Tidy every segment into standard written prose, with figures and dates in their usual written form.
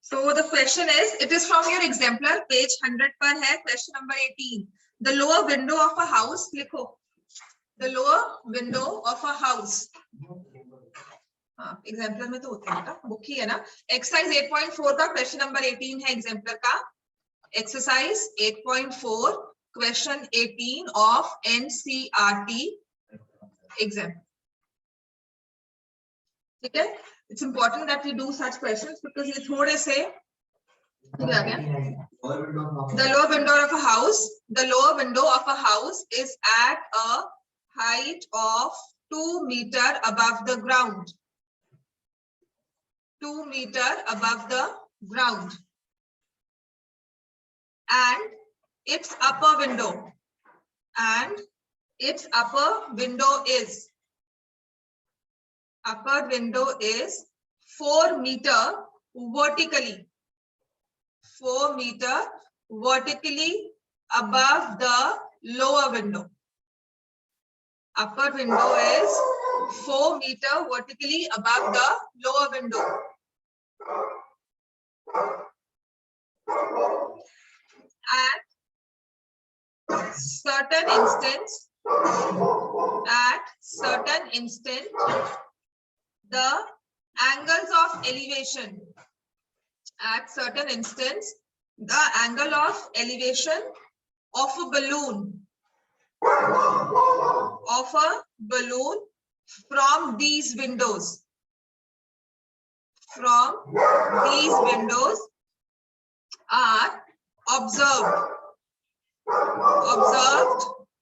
So the question is, it is from your exemplar, page 100 पर है, question number 18. The lower window of a house, लिखो. The lower window of a house. हाँ, exemplar में तो होता है बेटा, बुक ही है ना. Exercise 8.4 का question number 18 है exemplar का. Exercise 8.4, question 18 of NCERT exam. ठीक है? It's important that we do such questions because ये थोड़े से क्या गया? The lower window of a house. The lower window of a house is at a height of 2 meters above the ground. 2 meters above the ground. And its upper window. And its upper window is. Upper window is 4 meters vertically. 4 meters vertically above the lower window. Upper window is 4 meters vertically above the lower window. At certain instance, the angles of elevation. At certain instance, the angle of elevation of a balloon. From these windows. Are observed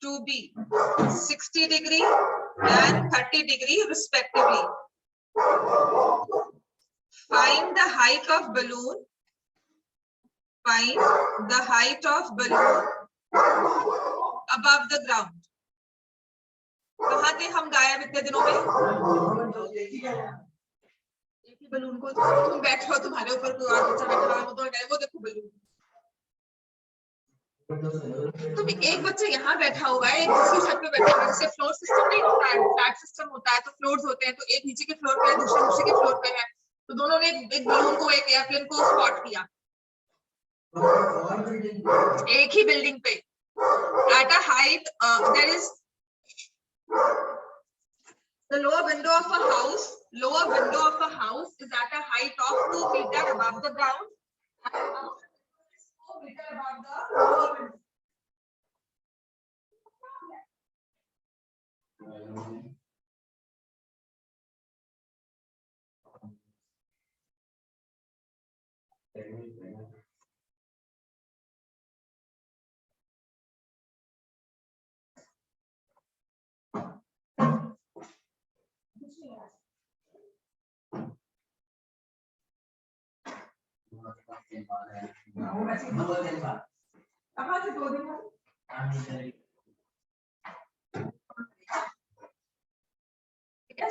to be 60 degree and 30 degree respectively. Find the height of balloon. Above the ground. कहाँ थे हम गायब इतने दिनों में? एक ही balloon को तुम बैठे हो, तुम्हारे ऊपर कोई और बच्चा बैठा है, वो तो वो देखो बलून. तुम एक बच्चा यहाँ बैठा हुआ है, एक दूसरी छत पे बैठा हुआ है. जैसे फ्लोर सिस्टम नहीं होता है, फ्लैट सिस्टम होता है, तो फ्लोर्स होते हैं. तो एक नीचे के फ्लोर पे है, दूसरे के फ्लोर पे है. तो दोनों ने एक बलून को, एक एयरप्लेन को स्पॉट किया एक ही बिल्डिंग पे. At a height, there is the lower window of a house. Lower window of a house is at a height of 2 meters above the ground. 4 meters above the lower window.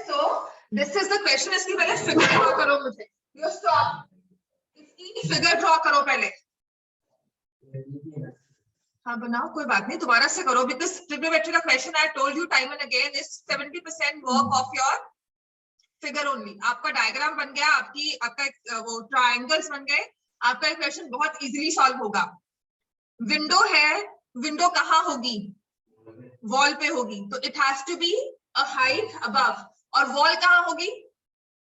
So this is the question. इसकी पहले figure draw करो मुझे. You stop. इसकी figure draw करो पहले. हाँ बनाओ, कोई बात नहीं, दोबारा से करो. Because trigonometry का question I told you time and again is 70% work of your figure only. आपका डायग्राम बन गया, आपका वो ट्रायंगल्स बन गए, आपका क्वेश्चन बहुत इजीली सॉल्व होगा. विंडो है, विंडो कहाँ होगी? वॉल पे होगी. तो it has to be a height above. और वॉल कहाँ होगी?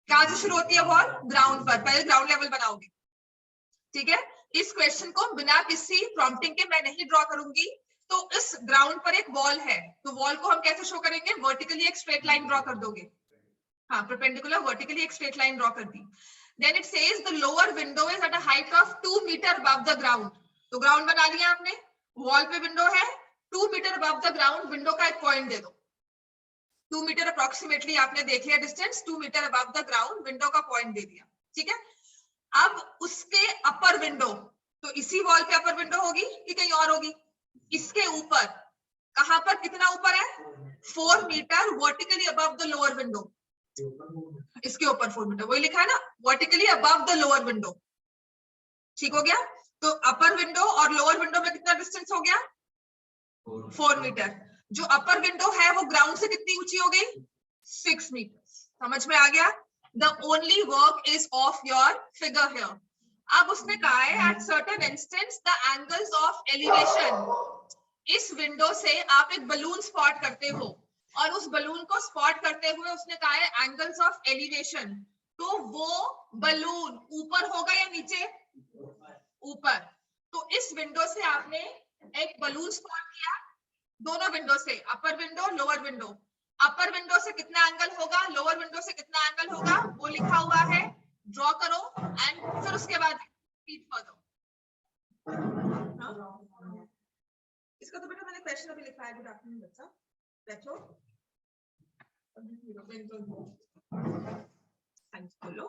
कहाँ से शुरू होती है वॉल? ग्राउंड पर. पहले ग्राउंड लेवल बनाओगे. ठीक है? इस क्वेश्चन को बिना किसी प्रॉम्प्टिंग के मैं नहीं ड्रॉ करूंगी. तो इस ग्राउंड पर एक वॉल है, तो वॉल को हम कैसे शो करेंगे? वर्टिकली एक स्ट्रेट लाइन ड्रॉ कर दोगे. हाँ, परपेंडिकुलर वर्टिकली एक स्ट्रेट लाइन ड्रॉ कर दी. Then it says the lower window is at a height of 2 meters above the ground. तो ग्राउंड बना लिया आपने, वॉल पे विंडो है, 2 metre above the ground. Window का एक पॉइंट दे दो. 2 मीटर अप्रोक्सीमेटली आपने देख लिया distance. 2 metre above the ground, window का पॉइंट दे दिया. ठीक है? अब उसके अपर विंडो, तो इसी वॉल पे अपर विंडो होगी कि कहीं और होगी? इसके ऊपर. कहां पर? कितना ऊपर है? 4 metre vertically above the lower window. इसके ऊपर 4 मीटर, वही लिखा है ना, vertically above the lower window. ठीक हो गया? तो अपर विंडो और लोअर विंडो में कितना डिस्टेंस हो गया? 4 मीटर. जो अपर विंडो है वो ग्राउंड से कितनी ऊंची हो गई? 6 मीटर. समझ में आ गया? The only work is of your figure here. अब उसने कहा है at certain instance the angles of elevation, इस विंडो से आप एक बलून स्पॉट करते हो और उस बलून को स्पॉट करते हुए उसने कहा है एंगल्स ऑफ एलिवेशन, तो वो बलून ऊपर होगा या नीचे? ऊपर। तो इस विंडो से आपने एक बलून स्पॉट किया, दोनों विंडो से, अपर विंडो लोअर विंडो। अपर विंडो से कितना एंगल होगा, लोअर विंडो से कितना एंगल होगा, वो लिखा हुआ है, ड्रॉ करो एंड फिर उसके बाद रिपीट कर दो। इसका तो बेटा मैंने क्वेश्चन अभी लिखा है। गुड आफ्टरनून बच्चा, बैठो। बोलो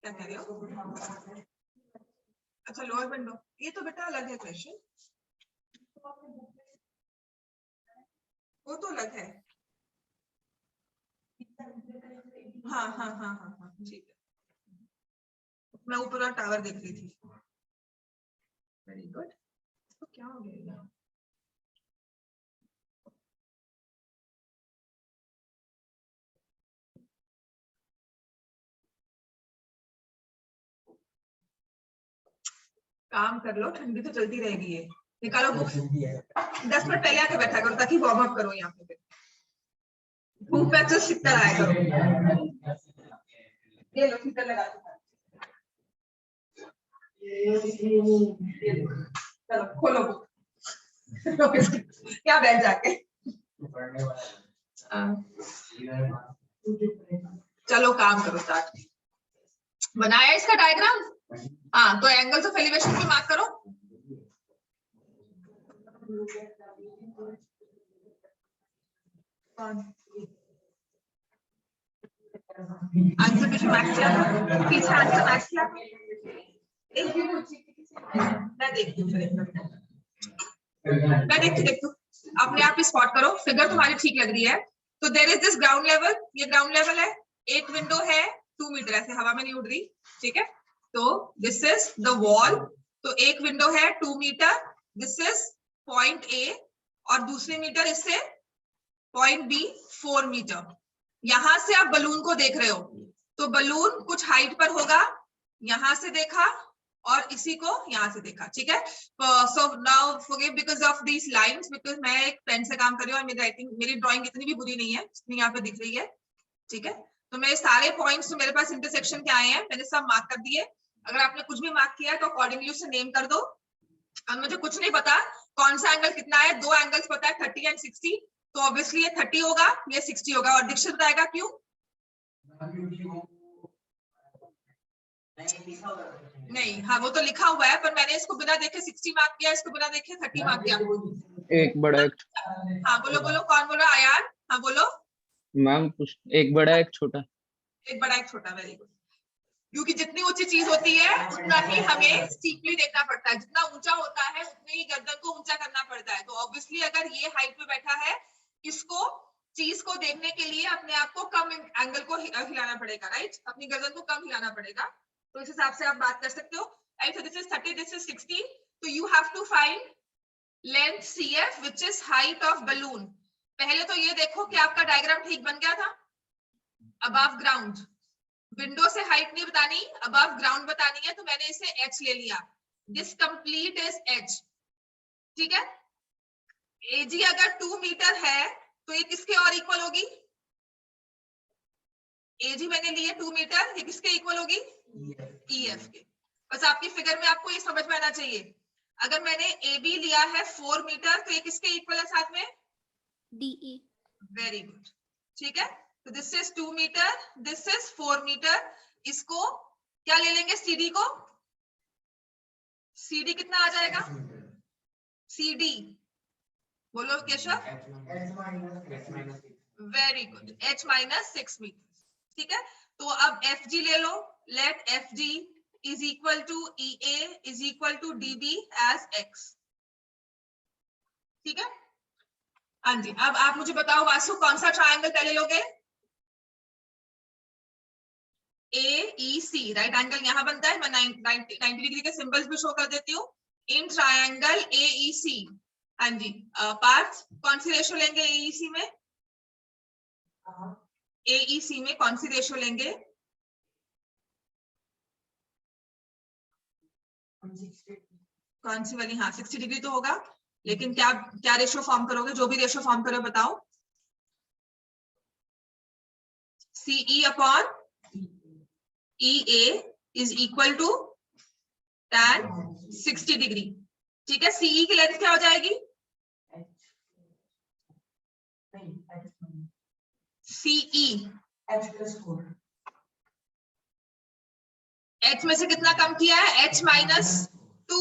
क्या कह रहे हो? अच्छा लोअर विंडो, ये तो बेटा अलग है क्वेश्चन, वो तो अलग है। हाँ हाँ हाँ हाँ हाँ ठीक है, मैं ऊपर वाला टावर देख रही थी। Very good. तो क्या हो गया? काम कर लो, ठंडी तो चलती रहेगी। ये निकालो बुक्स, 10 मिनट पहले आके बैठा करो ताकि वार्म अप करो यहाँ पे। धूप में तो शीतल आया करो। ये लो शीतल लगा दो। चलो खोलो बुक, क्या बैठ जाके। चलो काम करो, स्टार्ट। बनाया इसका डायग्राम? हाँ, तो एंगल्स ऑफ एलिवेशन भी मार्क करो। आंसर पीछे मैच किया था, पीछे आंसर मैच किया। मैं देखती हूँ, अपने आप ही स्पॉट करो। फिगर तुम्हारी ठीक लग रही है। तो there is this ground level, ये ग्राउंड लेवल है, एक विंडो है 2 मीटर, ऐसे हवा में नहीं उड़ रही, ठीक है। तो दिस इज द वॉल, तो एक विंडो है 2 metre, this is point A, और दूसरी मीटर इससे पॉइंट बी 4 मीटर। यहां से आप बलून को देख रहे हो, तो बलून कुछ हाइट पर होगा, यहां से देखा और इसी को यहां से देखा, ठीक है। So now forgive because of these lines, because मैं एक पेन से काम कर रही हूँ और मेरी राइटिंग, मेरी ड्राइंग इतनी भी बुरी नहीं है जितनी यहाँ पे दिख रही है, ठीक है। तो मेरे सारे पॉइंट्स जो मेरे पास इंटरसेक्शन के आए हैं मैंने सब मार्क कर दिए। अगर आपने कुछ भी मार्क किया है तो अकॉर्डिंगली उसे नेम कर दो। अब मुझे कुछ नहीं पता कौन सा एंगल कितना है, दो एंगल्स पता है 30 एंड 60, तो ऑब्वियसली ये 30 होगा, ये 60 होगा। और दीक्षित बताएगा क्यों? नहीं, हाँ वो तो लिखा हुआ है, पर मैंने इसको बिना देखे 60 मार्क किया, इसको बिना देखे 30 मार्क किया। एक बड़ा एक, हाँ बोलो बोलो, कौन बोल रहा है? आयान, हाँ बोलो। मैम एक बड़ा एक छोटा। एक बड़ा एक छोटा, वेरी गुड। क्योंकि जितनी ऊंची चीज होती है उतना ही हमें स्टीपली देखना पड़ता है, जितना ऊंचा होता है उतने ही गर्दन को ऊंचा करना पड़ता है। तो ऑब्वियसली अगर ये हाइट पे बैठा है, इसको चीज को देखने के लिए अपने आप को कम एंगल को हिलाना पड़ेगा, राइट, अपनी गर्दन को कम हिलाना पड़ेगा। तो इस हिसाब से आप बात कर सकते हो। Right, so this is 30, this is 60, तो you have to find length CF which is height of balloon. पहले तो ये देखो कि आपका डायग्राम ठीक बन गया था। अबव ग्राउंड, विंडो से हाइट नहीं बतानी, अबव ग्राउंड बतानी है, तो मैंने इसे h ले लिया। दिस कंप्लीट इज h, ठीक है। AG अगर 2 मीटर है तो ये किसके और इक्वल होगी? AG मैंने लिए 2 मीटर, ये किसके इक्वल होगी? EF के। बस आपकी फिगर में आपको ये समझ में आना चाहिए। अगर मैंने AB लिया है 4 मीटर, तो ये किसके इक्वल है साथ में? DE। वेरी गुड, ठीक है। तो this is 2 metre, this is 4 metre. इसको क्या ले लेंगे? CD को। CD कितना आ जाएगा? CD बोलो Keshav. Very good, H minus 6 metre, ठीक है। तो अब FG ले लो, let FG is equal to EA is equal to DB as X, ठीक है। हाँ जी, अब आप मुझे बताओ वासु, कौन सा ट्रायंगल पहले लोगे? AEC, राइट एंगल यहाँ बनता है, मैं 90 डिग्री के सिंबल्स भी शो कर देती हूँ। इन ट्रायंगल AEC, हाँ जी, पार्थ कौन सी रेशो लेंगे AEC में? AEC में कौन सी रेशो लेंगे? कौन सी वाली? हाँ 60 डिग्री तो होगा, लेकिन क्या क्या रेशियो फॉर्म करोगे? जो भी रेशियो फॉर्म करो बताओ। CE upon EA is equal to tan 60 डिग्री। ठीक है, CE की लेंथ क्या हो जाएगी? CE H में से कितना कम किया है? H -2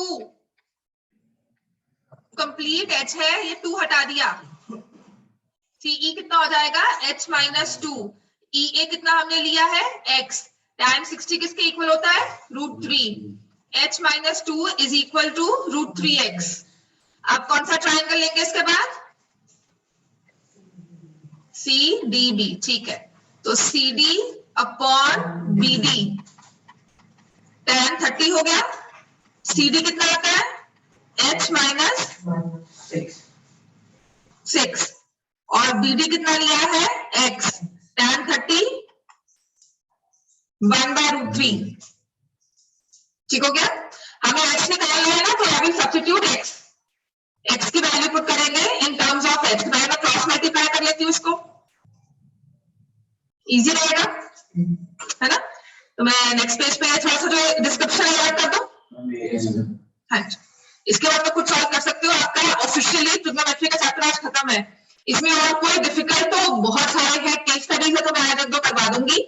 कंप्लीट H है, ये 2 हटा दिया। CE कितना हो जाएगा? H -2। EA कितना हमने लिया है? X। tan 60 किसके इक्वल होता है? √3। H -2 is equal to √3x। अब कौन सा ट्रायंगल लेंगे इसके बाद? CDB। ठीक है, तो CD अपॉन BD tan 30 हो गया। CD कितना आता है? H -6 और BD कितना लिया है? X। tan 30 1/√3। ठीक हो गया? हमें H निकालना है ना, तो आई विल सब्स्टिट्यूट X की वैल्यू पुट करेंगे इन टर्म्स ऑफ H। मैं क्रॉस मल्टीप्लाई कर लेती हूँ इसको, इजी रहेगा, है ना? तो मैं नेक्स्ट पेज पे थोड़ा सा जो डिस्क्रिप्शन ऐड कर दूं। हाँ, इसके बाद में कुछ सॉल्व कर सकते हो। आपका ऑफिशियली ट्रिग्नोमेट्री का चैप्टर आज खत्म है। इसमें और कोई डिफिकल्ट तो बहुत सारे हैं, केस स्टडीज है, तो मैं आज एक दो करवा दूंगी।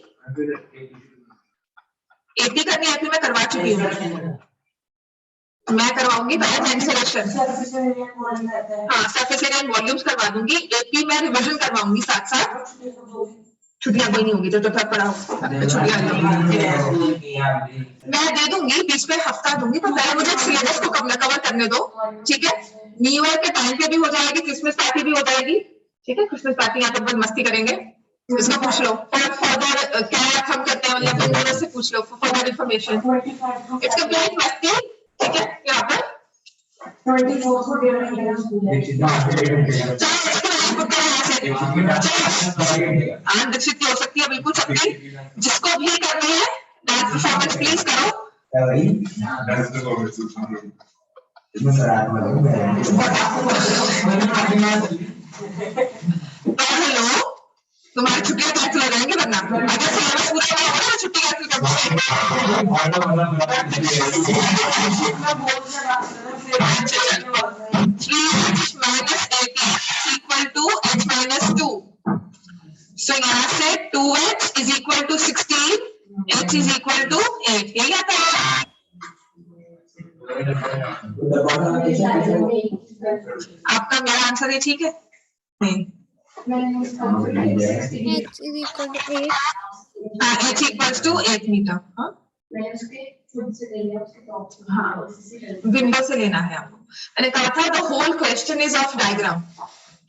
AP करनी है, मैं करवा चुकी हूँ, मैं करवाऊंगी पहले सेलेक्शन। हाँ, सरफेस एरिया एंड वॉल्यूम्स करवा दूंगी। AP मैं रिवीजन करवाऊंगी साथ साथ। छुट्टियां कोई नहीं होगी तो थक पड़ा छुट्टियां मैं दे दूंगी, बीच में हफ्ता दूंगी, पर पहले मुझे सिलेबस को कवर करने दो। ठीक है, न्यू ईयर के टाइम पे भी हो जाएगी, क्रिसमस पार्टी भी हो जाएगी। ठीक है, क्रिसमस पार्टी यहाँ पर मस्ती करेंगे, इसको पूछ लो। और फर्दर क्या हम करते हैं, मतलब तुम से पूछ लो फर्दर इन्फॉर्मेशन। इट्स कंप्लीट मस्ती। ठीक है, यहाँ पर दीक्षित हो सकती है बिल्कुल सकती, जिसको भी करनी है डांस परफॉर्मेंस प्लीज करो। हेलो, तुम्हारी छुट्टियां कैंसिल हो जाएंगी, वरना अगर सिलेबस पूरा नहीं होगा तो छुट्टी कैंसिल कर -2। So यहाँ से 2h is equal to 16, h is equal to 8, यही आता है। आपका मेरा आंसर है, ठीक है? नहीं, h is equal to 8. h equals to 8 metre. हाँ, विंडो से लेना है आपको। मैंने कहा था the whole question is of diagram.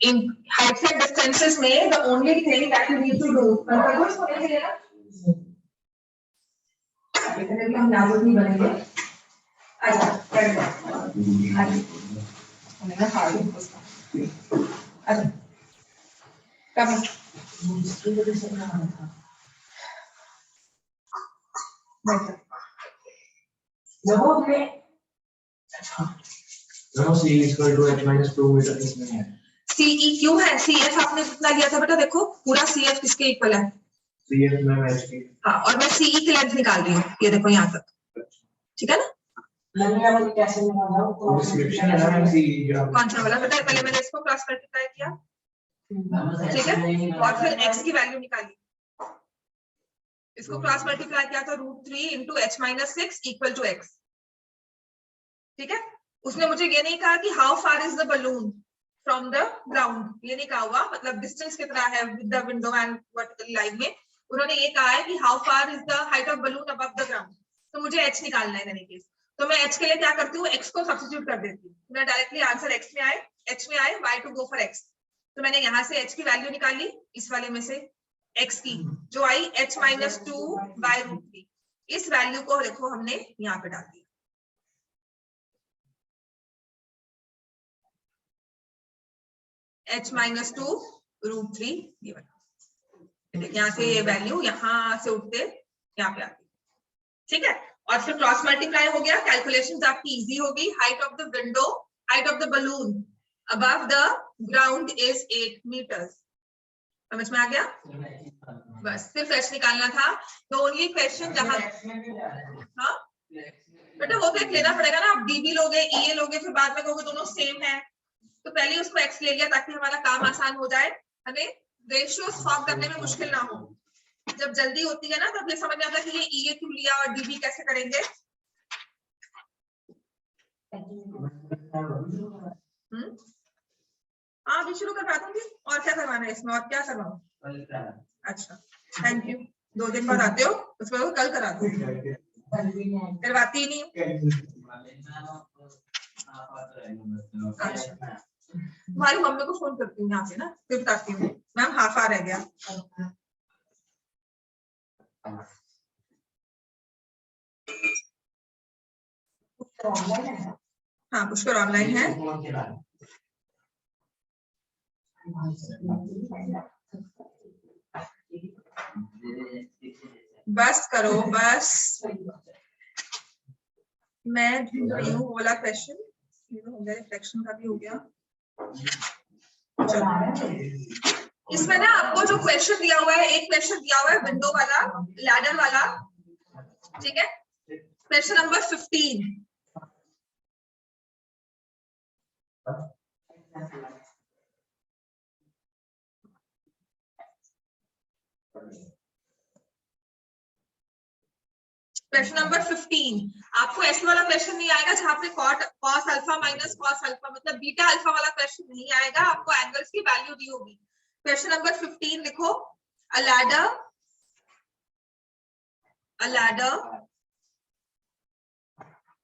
इन हाइट्स एंड डिस्टेंसेस में the only thing that you need to do, इतने भी हम नाजुक नहीं बनेंगे। अच्छा, कर दो। मैंने हार्ड पूछा। अच्छा, कब CE क्यों है? CF आपने कितना लिया था बेटा? देखो पूरा CF किसके इक्वल है? हाँ, और मैं CE की लेंथ निकाल रही हूँ, ये देखो यहाँ तक। ठीक है ना? कौन सा वाला बेटा? पहले मैंने इसको क्रॉस मल्टीप्लाई किया, ठीक है, और फिर x की वैल्यू निकाली। इसको क्रॉस मल्टीप्लाई किया तो √3 into h -6 equal to x। ठीक है, उसने मुझे ये नहीं कहा कि how far is the balloon from the ground, ये नहीं कहा हुआ, मतलब डिस्टेंस कितना है with the window and vertical line में। उन्होंने ये कहा है कि how far is the height of balloon above the ground. तो मुझे h निकालना है इन एनी केस, तो मैं h के लिए क्या करती हूँ, x को सब्स्टिट्यूट कर देती हूँ। मैं डायरेक्टली आंसर x में आए, h में आए, y to go for x। तो मैंने यहाँ से h की वैल्यू निकाली, इस वाले में से x की जो आई h -2/√3। इस वैल्यू को देखो हमने यहाँ पे डाल दिया। h -2√3 ये वाला, यहाँ से ये वैल्यू यहाँ से उठते यहाँ पे आती। ठीक है, और फिर क्रॉस मल्टीप्लाई हो गया, कैलकुलेशंस आपकी इजी होगी। Height of the window, height of the balloon above the ground is 8 meters। समझ में आ गया? बस सिर्फ एच निकालना था। तो ओनली क्वेश्चन जहां, हाँ बेटा वो तो एक लेना पड़ेगा ना, आप डीबी लोगे, ईए लोगे, फिर बाद में कहोगे दोनों सेम है, तो पहले उसको एक्स ले लिया ताकि हमारा काम आसान हो जाए, हमें रेशियो सॉल्व करने में मुश्किल ना हो। जब जल्दी होती है ना तब ये समझ में आता है कि ये ईए क्यों लिया और डीबी कैसे करेंगे। हाँ अभी शुरू करवा दूंगी, और क्या करवाना है इसमें, और क्या करवाऊं? अच्छा थैंक यू। 2 दिन बाद आते हो, उसके बाद कल करा दो, करवाती ही नहीं। अच्छा तुम्हारी मम्मी को फोन करती हूँ यहाँ पे ना, फिर बताती हूँ मैम हाफ आ रह गया। हाँ पुष्कर ऑनलाइन है। बस करो बस, मैं ढूंढ रही हूँ वाला क्वेश्चन। हो गया, रिफ्लेक्शन का भी हो गया। इसमें ना आपको जो क्वेश्चन दिया हुआ है, एक क्वेश्चन दिया हुआ है विंडो वाला, लैडर वाला, ठीक है, क्वेश्चन नंबर 15। क्वेश्चन नंबर 15 आपको ऐसे वाला क्वेश्चन नहीं आएगा जहां पे cos alpha minus cos alpha मतलब बीटा अल्फा वाला क्वेश्चन नहीं आएगा, आपको एंगल्स की वैल्यू दी होगी। क्वेश्चन नंबर 15 लिखो, अ लैडर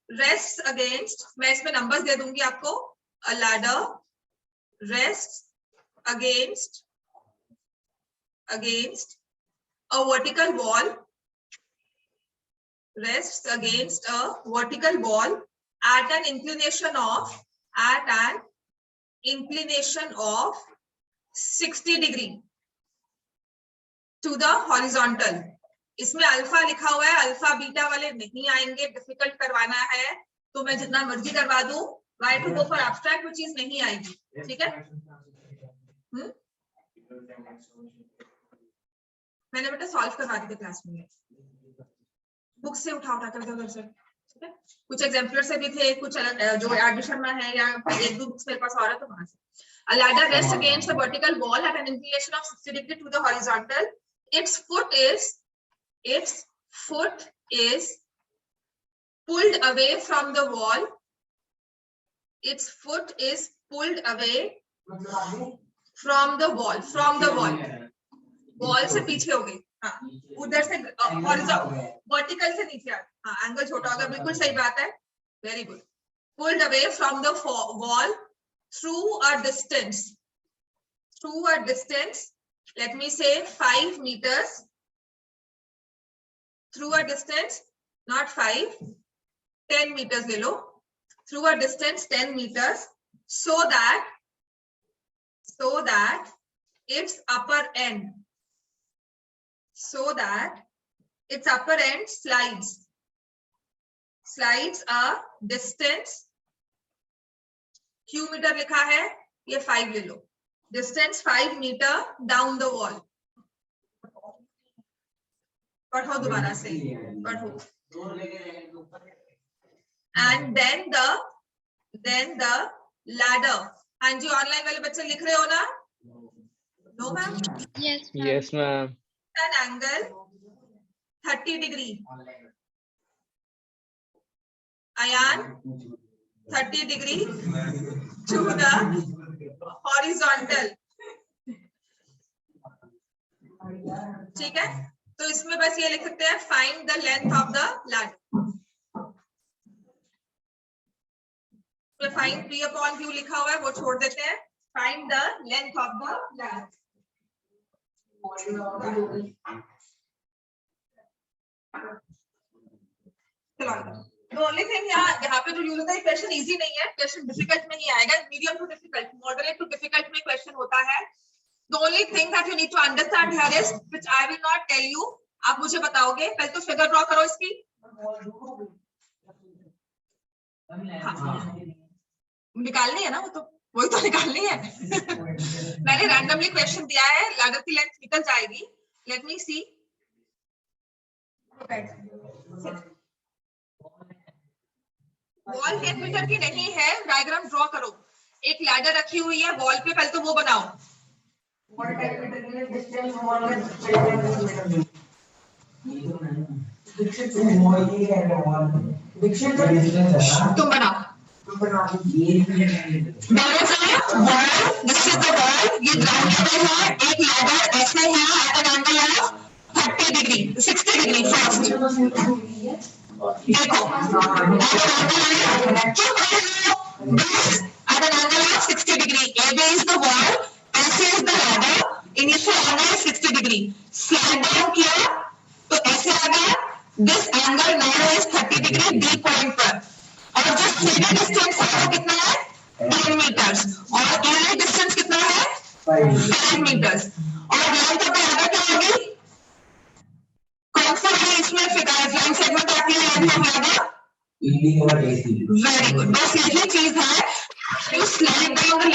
रेस्ट अगेंस्ट, मैं इसमें नंबर्स दे दूंगी आपको, अ ladder rest against a vertical wall, rests against a vertical wall at an inclination of 60 degree to the horizontal। इसमें अल्फा लिखा हुआ है, अल्फा बीटा वाले नहीं आएंगे, डिफिकल्ट करवाना है तो मैं जितना मर्जी करवा दूं, why to go for abstract, वो चीज नहीं आएगी, ठीक है। मैंने बेटा सॉल्व करवा दी थी क्लास में, बुक से उठा कर उधर से, ठीक है। कुछ एग्जाम्पलर से भी थे, कुछ जो आरडी शर्मा है या 1-2 बुक्स मेरे पास और है तो वहां से। A ladder rests against a vertical wall at an inclination of 60 degree to the horizontal. Its foot is pulled away from the wall. Its foot is pulled away from the wall. Wall से पीछे हो गई, हाँ उधर से vertical से नीचे आ, हाँ एंगल छोटा होगा, बिल्कुल सही बात है, very good. Pulled away from the wall through a distance, let me say 5 meters, through a distance not 5, 10 meters ले लो, through a distance 10 meters, so that its upper end slides a distance, Q metre लिखा है, ये 5 ले लो, distance 5 meter down the wall. पढ़ो दोबारा से, पढ़ो। एंड देन द लैडर, हाँ जी ऑनलाइन वाले बच्चे लिख रहे हो ना? No ma'am? Yes ma'am. An angle 30 degree, Ayan 30 degree to the horizontal, ठीक है। तो इसमें बस ये लिख सकते हैं find the length of the ladder. तो फाइंड P upon Q लिखा हुआ है वो छोड़ देते हैं, find the length of the ladder. The only thing यहाँ पे जो यूज होता है, क्वेश्चन इजी नहीं है, क्वेश्चन डिफिकल्ट में ही आएगा, medium to difficult, moderate to difficult में क्वेश्चन होता है। The only thing that you need to understand here is, which I will not tell you, आप मुझे बताओगे, पहले तो फिगर ड्रॉ करो इसकी, निकालनी है ना, वो तो वही तो निकालनी है। मैंने रैंडमली क्वेश्चन दिया है, लैडर की लेंथ निकल जाएगी। लेट मी सी। वॉल 10 मीटर की नहीं है, डायग्राम ड्रॉ करो। एक लैडर रखी हुई है वॉल पे, पहले तो वो बनाओ। तुम बनाओ। ये ग्राउंड लेवल है, एक लैडर ऐसे है at an angle of 30 degree 60 degree first. देखो at an angle of 60 degree. AB is the wall, AC is the ladder. Initial angle is 60 degree. Slide down किया तो ऐसे आ गया. This angle now is 30 degree D point पर. और जो CD distance है वो कितना है? 10 meters. और AA distance कितना है? 5 meters. और length of the ladder क्या होगी? कौन सा है इसमें फिगर? लाइन सेगमेंट आती है length of ladder? Very good. बस यही चीज है. You slide down the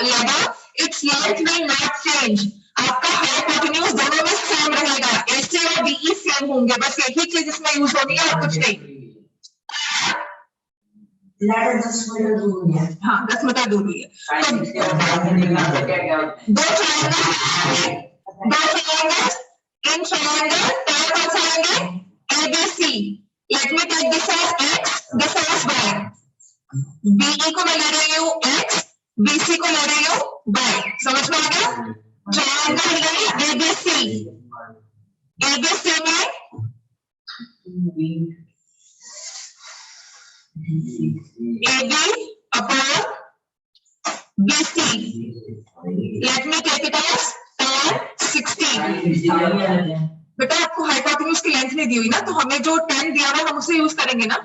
ladder, its length will not change. आपका hypotenuse दोनों में सेम रहेगा. AC और DE सेम होंगे. बस यही चीज इसमें यूज होनी है और कुछ नहीं. लैडर 10 मीटर दूर हुई है. हाँ 10 मीटर दूर हुई है. दो triangles in triangle पहले कौन सा लेंगे? ABC. Let me take this as X, this as Y. BE को मैं ले रही हूँ X, BC को ले रही हूँ Y. समझ में आ गया? ट्रायंगल ले ABC. ABC में AB upon BC. Let me take it as tan 60. बेटा आपको हाइपोटेन्यूज की लेंथ नहीं दी हुई ना, तो हमें जो 10 दिया हुआ हम उसे यूज करेंगे ना.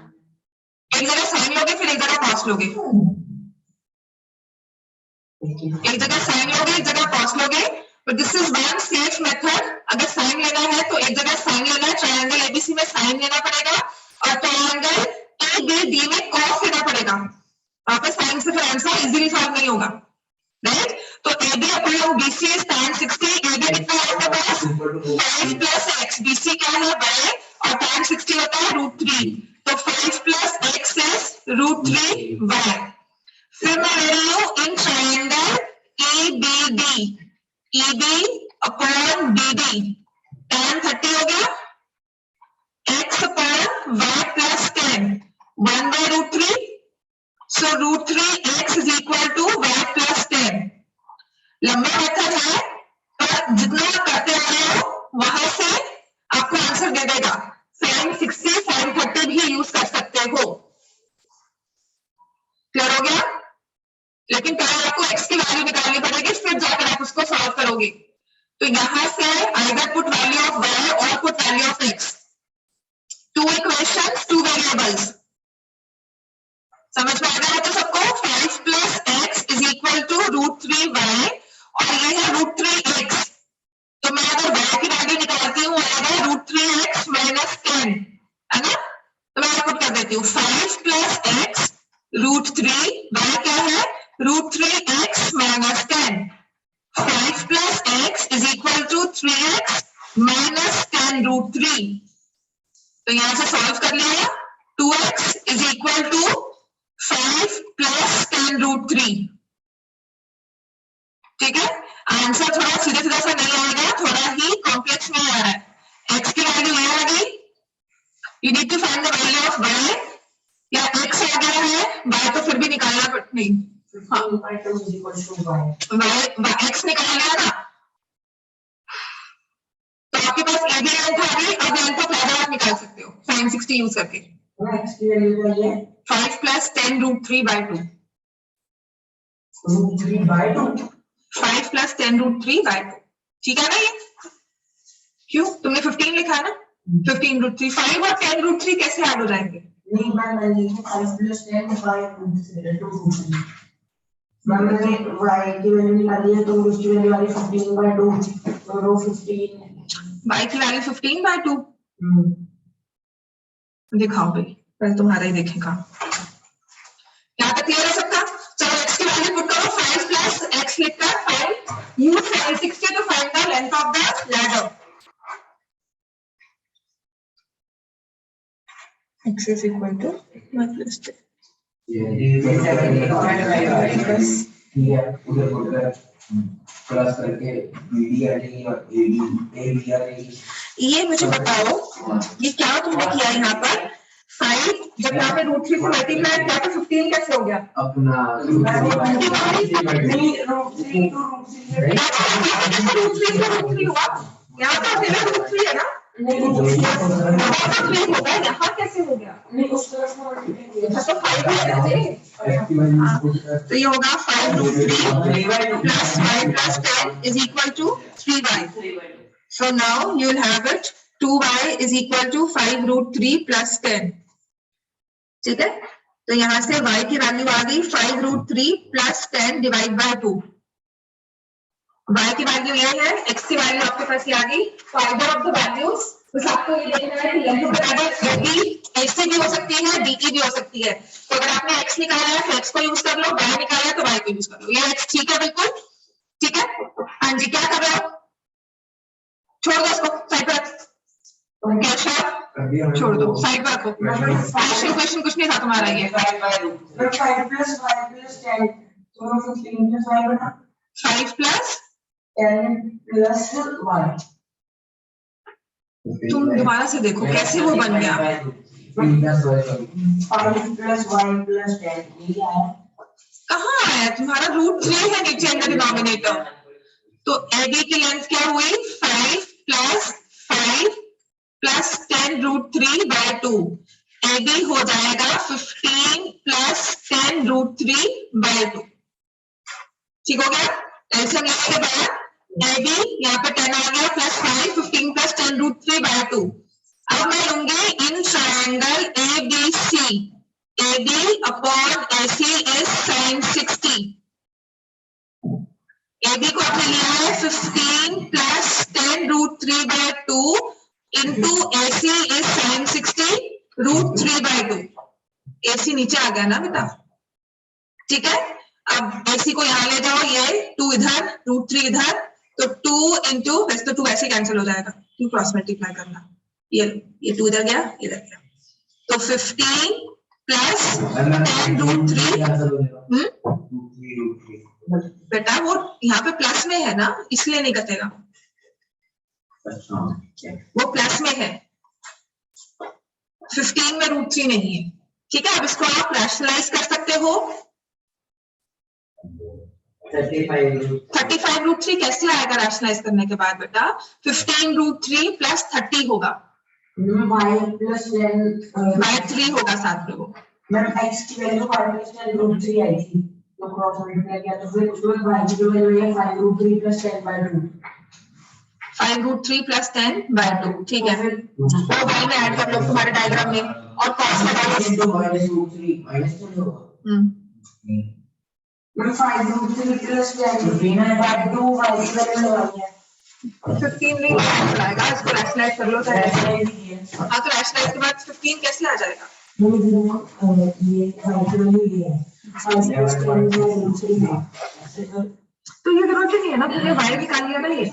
एक जगह साइन लोगे फिर एक जगह कॉस लोगे. एक जगह साइन लोगे एक जगह कॉस लोगे. But this is one safe method. अगर साइन लेना है तो एक जगह साइन लेना है. ट्रायंगल एबीसी में साइन लेना पड़ेगा और ट्रायंगल एबीडी में कॉस लेना पड़ेगा. वहां पे साइन से फिर आंसर इजीली सॉल्व नहीं होगा. राइट? तो AB upon BC is tan 60. AB कितना है आपके पास? 5 plus x. BC क्या है? y और tan 60 होता है √3. तो 5 plus x is √3y. फिर मैं ले रही हूँ in triangle EBD. EB upon BD tan 30 हो गया. x upon y plus 10 1 by √3. So √3x is equal to y plus 10. लंबा मेथड है पर जितना आप करते आ रहे हो वहां से आपको आंसर दे देगा. sin 60 sin 30 भी यूज कर सकते हो. क्लियर हो गया? लेकिन पहले आपको x की वैल्यू निकालनी पड़ेगी, फिर जाकर आप उसको सॉल्व करोगे. तो यहां से either put value of y or put value of x. Two equations, two variables. समझ में आ रहा है तो सबको? 5 plus x is equal to √3y और ये है √3x. तो मैं अगर y की वैल्यू निकालती हूँ आएगा √3x minus 10 है ना. तो मैं पुट कर देती हूँ 5 plus x √3 y क्या है? √3x minus 10. 5 plus x is equal to 3x minus 10 √3. तो यहाँ से सॉल्व कर लिया. 2x is equal to 5 plus 10 √3. ठीक है? आंसर थोड़ा सीधा सीधा सा नहीं आएगा, थोड़ा ही कॉम्प्लेक्स में आ रहा है. x की वैल्यू ये आ गई. You need to find the value of y. या x आ गया है, y तो फिर भी निकालना पड़ता नहीं. हाँ x निकाल लिया ना, तो आपके पास AB लेंथ आ गई. अब लेंथ ऑफ लैडर आप निकाल सकते हो sin 60 यूज करके. x की वैल्यू क्या है? 5 plus 10 √3/2. √3/2. 5 plus 10 √3/2. ठीक है ना ये? क्यों? तुमने 15 लिखा है ना? 15 √3. 5 और 10 √3 कैसे ऐड हो जाएंगे? नहीं मैंने लिखा 5 plus 10 5 √3. मैंने y की वैल्यू निकाली है तो उसकी वैल्यू आ गई 15/2. तो रो 15 y की वैल्यू 15/2. दिखाओ भाई, पहले तुम्हारा ही देखें काम। यहाँ तक क्लियर है सबका? चलो x की वैल्यू पुट करो, 5 प्लस x लिखकर 5, use sin 60 to find the length of the ladder. x is equal to 1 plus 10. Plus करके BD आ जाएगी और AD आ जाएगी। ये मुझे बताओ, ये क्या तुमने किया यहाँ पर? 5 जब यहाँ पे √3 से मल्टीप्लाई किया तो 15 कैसे हो गया? अपना √3 हुआ, यहाँ तो अकेला √3 है ना? होगा, यहाँ कैसे हो गया? तो 5 तो ये होगा 5√3 plus 5 plus 10 is equal to 3y. So now you will have it 2y is equal to 5√3 plus 10. ठीक है? तो यहाँ से y की वैल्यू आ गई 5√3 plus 10 डिवाइड बाय 2. y की वैल्यू ये है, x की वैल्यू आपके पास ये आ गई. Find out the values. बस आपको ये देखना है कि length of the ladder AC भी हो सकती है, DE भी हो सकती है. तो अगर आपने x निकाला है तो x को यूज कर लो, y निकाला है तो y को यूज कर लो. ये x ठीक है बिल्कुल? ठीक है? हाँ जी, क्या कर रहे हो? छोड़ दो इसको, साइड पर छोड़ दो, साइड पर रखो. क्वेश्चन कुछ नहीं था तुम्हारा ये. 5 plus 10 तो 15 plus y बना 5 plus 10 plus y. तुम दोबारा से देखो कैसे वो बन गया. 5 plus y plus 10 ये आया. कहाँ आया? तुम्हारा √3 है नीचे अंदर डिनोमिनेटर. तो AD की लेंथ क्या हुई? 5 plus 10 √3 by 2. AD हो जाएगा 15 plus 10 √3 by 2. ठीक हो गया? ऐसे लिखने के बाद AD यहाँ पे 10 आ गया प्लस 5, 15 plus 10 √3 by 2. अब मैं लूंगी in triangle ABC. AD upon AC is sin 60. AB को आपने लिया है 15 plus 10 √3 by 2 into AC is sin 60 √3 by 2. AC नीचे आ गया ना बेटा? ठीक है? अब AC को यहाँ ले जाओ, ये 2 इधर, √3 इधर, तो 2 into वैसे तो 2 ऐसे कैंसिल हो जाएगा, 2 क्रॉस मल्टीप्लाई करना. ये 2 इधर गया, इधर गया, तो 15 plus 10 √3. बेटा वो यहाँ पे प्लस में है ना, इसलिए नहीं कटेगा. वो प्लस में है, 15 में √3 नहीं है. ठीक है? अब इसको आप रैशनलाइज कर सकते हो. 35 √3 कैसे आएगा रैशनलाइज करने के बाद बेटा? 15 √3 plus 30 होगा. y plus 10 by 3 होगा साथ में वो. मैम x की वैल्यू 5 plus 10 √3 आई थी, तो क्रॉस मल्टीप्लाई किया तो फिर उसके बाद y की वैल्यू है 5√3 plus 10 by 2. 5√3 plus 10 by 2. ठीक है? वो y में ऐड कर लो तुम्हारे डायग्राम में और cos लगाओ. तो -√3 माइनस तो होगा. मैम 5√3 plus 10 by 2 y की वैल्यू लगानी है. 15 नहीं आएगा, इसको रैशनलाइज कर लो. हाँ, तो रैशनलाइज के बाद 15 कैसे आ जाएगा? ये तो ये जरूरत ही नहीं है ना, तुमने y निकाल लिया ना. ये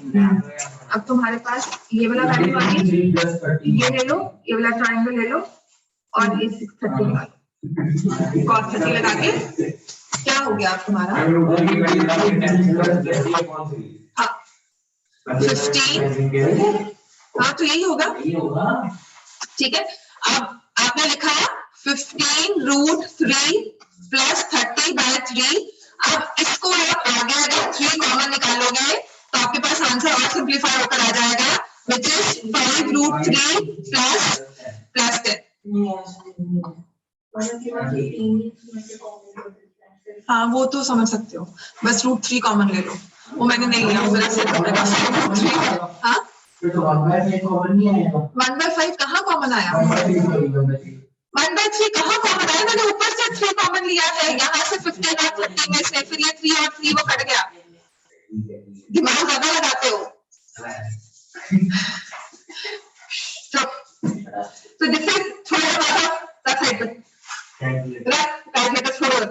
अब तुम्हारे पास ये वाला वैल्यू आ गई, ये ले लो, ये वाला ट्रायंगल ले लो और ये 630 निकालो. cos 30 लगा के क्या हो गया अब तुम्हारा? हाँ 15. हाँ तो यही होगा. ठीक है? अब आपने लिखा 15 √3 plus 30 by 3. अब इसको आप आगे अगर 3 कॉमन निकालोगे तो आपके पास आंसर और सिंप्लीफाई होकर आ जाएगा, which is 5√3 plus 10. हाँ वो तो समझ सकते हो, बस √3 कॉमन ले लो. वो मैंने नहीं लिया, वो मेरा सेट होगा 5√3. हाँ तो 1/5 कॉमन नहीं आएगा. 1/5 कहाँ कॉमन आया? 1/3 कहाँ कॉमन आया? मैंने ऊपर से 3 कॉमन लिया है, यहाँ से 15 और 15 में से फिर ये 3 और 3 वो कट गया. दिमाग ज्यादा लगाते हो. तो दिस इज थोड़ा कैलकुलेटर छोड़ो,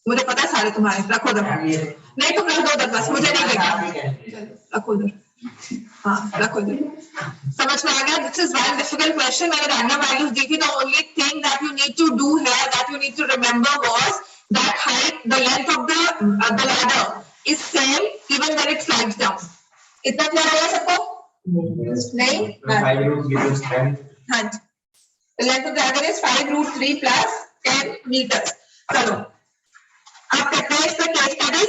मुझे पता है सारे तुम्हारे, रखो उधर। नहीं तुम रख दो उधर, बस मुझे नहीं देखना, रखो उधर। हाँ रखो उधर। समझ में आ गया? This is very difficult question. मैंने रैंडम वैल्यूज दी थी। The only thing that you need to do here, that you need to remember was that height, the length of the ladder is same even when it slides down. इतना clear हो गया सबको? नहीं? हाँ जी। The length of the ladder is 5√3 plus 10 meters. चलो, आप करते हैं इसका केस स्टडी।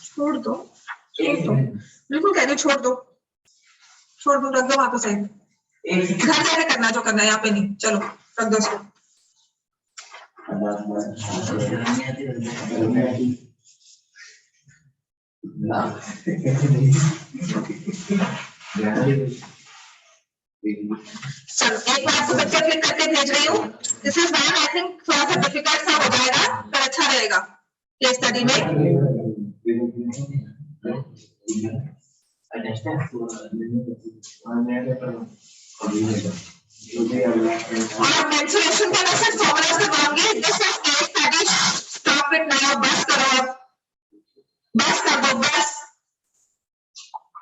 छोड़ दो, बिल्कुल कह रही छोड़ दो, रख दो वहां पे साइड। घर जाके करना जो करना है, यहाँ पे नहीं। चलो रख दो उसको। चलो एक बार आपको पिक्चर क्लिक करके भेज रही हूँ। This is one, I think थोड़ा सा डिफिकल्ट सा हो जाएगा पर अच्छा रहेगा केस स्टडी में। और मेंसुरेशन का ना सिर्फ फॉर्मूला से करूंगी। This is case study, stop it now, बस करो, बस कर दो, बस।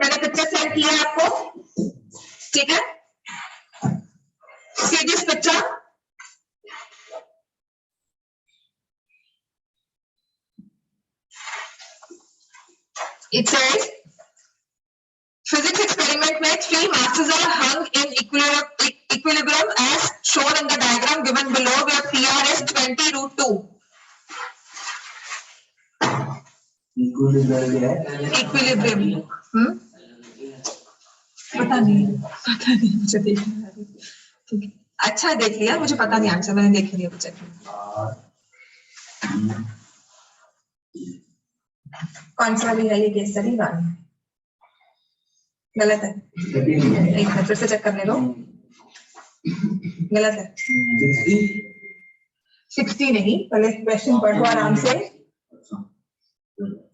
मैंने पिक्चर सेंड किया आपको, ठीक है? See this picture? It says physics experiment में 3 masses are hung in equilibrium as shown in the diagram given below, where PR is 20√2. Equilibrium. पता नहीं मुझे देखना है। ठीक है, अच्छा देख लिया, मुझे पता नहीं आंसर, मैंने देख लिया बच्चे। कौन सा भी है ये केस स्टडी? गलत है, एक मिनट फिर से चेक करने दो। गलत है, 60 नहीं, पहले क्वेश्चन पढ़ो आराम से,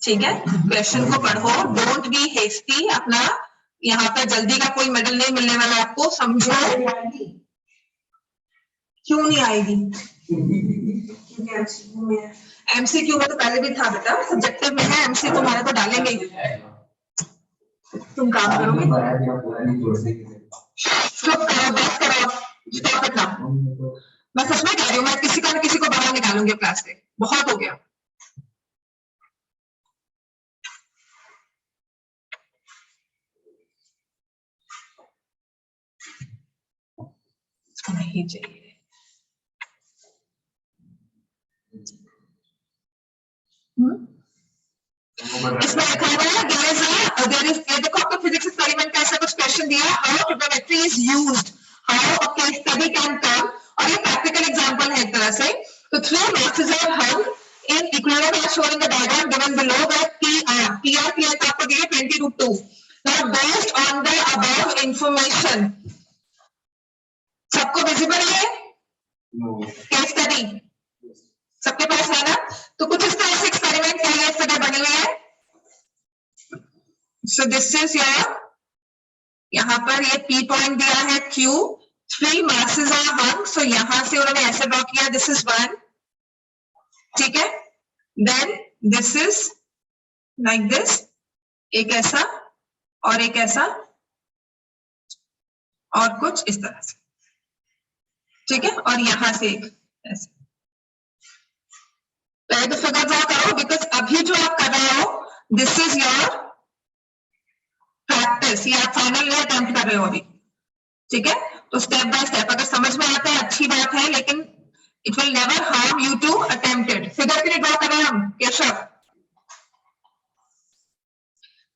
ठीक है? क्वेश्चन को पढ़ो, डोंट बी हेस्टी। अपना यहाँ पर जल्दी का कोई मेडल नहीं मिलने वाला आपको, समझो। क्यों नहीं आएगी? एमसीक्यू में तो पहले भी था बेटा, सब्जेक्टिव में है, एमसी तुम्हारा तो डालेंगे ही। तुम काम करोगे, मैं सच में कह रही हूँ, मैं किसी का न किसी को बाहर निकालूंगी क्लास से, बहुत हो गया। नहीं चाहिए। इसमें लिखा हुआ है देखो आपको फिजिक्स एक्सपेरिमेंट का ऐसा कुछ क्वेश्चन दिया है, how trigonometry is used, how a case study can come, और ये प्रैक्टिकल एग्जांपल है एक तरह से। तो 3 masses are hung in equilibrium as shown in the diagram given below, where PR की आपको दी है 20√2. Now based on the above information, सबको विजिबल है केस स्टडी? सबके पास है ना? तो कुछ इस तरह से एक्सपेरिमेंट के लिए फिगर बनी हुई है। सो दिस इज योर, यहाँ पर ये P पॉइंट दिया है Q, 3 masses are hung, सो यहां से उन्होंने ऐसे ड्रॉ किया, दिस इज 1, ठीक है? Then this is like this, एक ऐसा और एक ऐसा और कुछ इस तरह से, ठीक है? और यहां से एक ऐसे। पहले तो फिगर ड्रॉ करो, बिकॉज अभी जो आप कर रहे हो दिस इज योर प्रैक्टिस, ये आप फाइनल में अटेम्प्ट कर रहे हो अभी, ठीक है? तो स्टेप बाय स्टेप अगर समझ में आता है अच्छी बात है, लेकिन it will never harm you to attempt it. Figure के लिए ड्रॉ कर रहे हैं हम केशव।